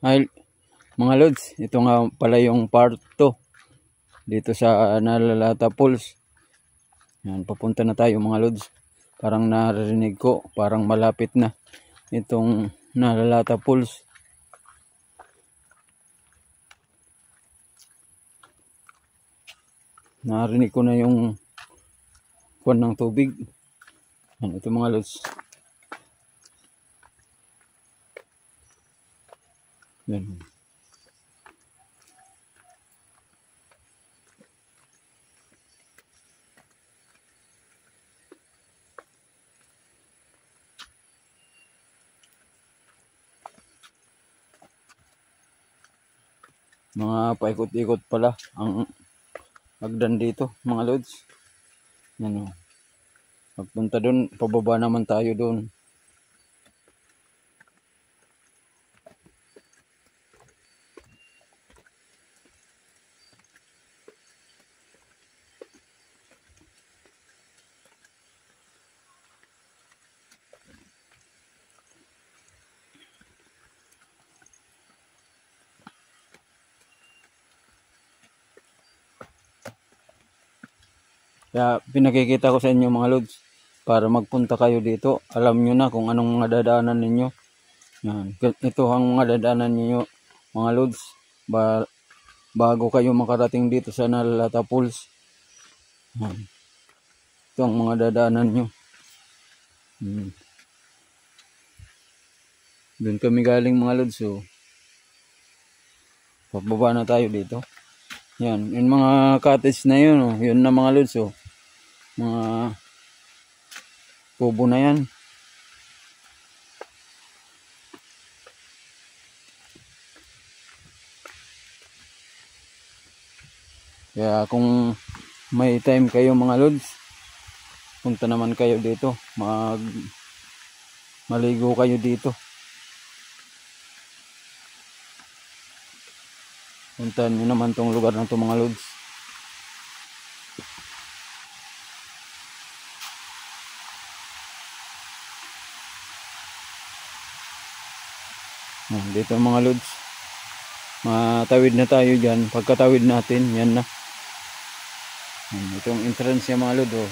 Ay, mga lods, ito nga pala yung part 2 dito sa Nalalata Falls. Yan, papunta na tayo mga lods. Parang narinig ko, parang malapit na itong Nalalata Falls. Narinig ko na yung kuwan ng tubig. Yan, ito mga lods. Yan. Mga paikot-ikot pala ang hagdan dito mga lods. Yan o. Pagpunta doon, pababa naman tayo doon. Kaya pinakikita ko sa inyo mga lods, para magpunta kayo dito, alam nyo na kung anong mga dadaanan ninyo. Yan. Ito ang mga dadaanan ninyo mga lods, bago kayo makarating dito sa Nalalata Falls. Yan. Ito ang mga dadaanan nyo. Doon kami galing mga lods. So, pababa na tayo dito. Yan, yung mga cottage na yun, oh. Yun na mga lods, oh. Mga kubo na yan. Kaya kung may time kayo mga lods, punta naman kayo dito, maligo kayo dito. Puntahan nyo naman tong lugar na to mga lods. Dito mga lods, matawid na tayo dyan. Pagkatawid natin, yan na. Itong entrance niya mga lods, oh.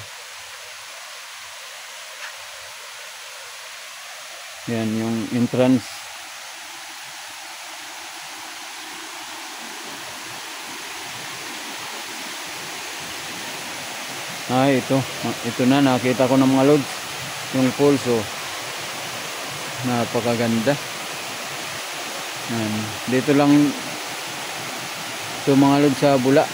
Yan yung entrance. Ito na, nakita ko ng mga lods yung falls, oh. Napakaganda. Dito lang ito mga lods sa Bula.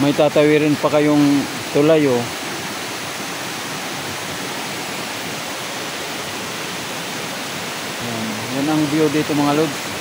May tatawirin pa kayong tulay, oh. Yan ang view dito mga lods.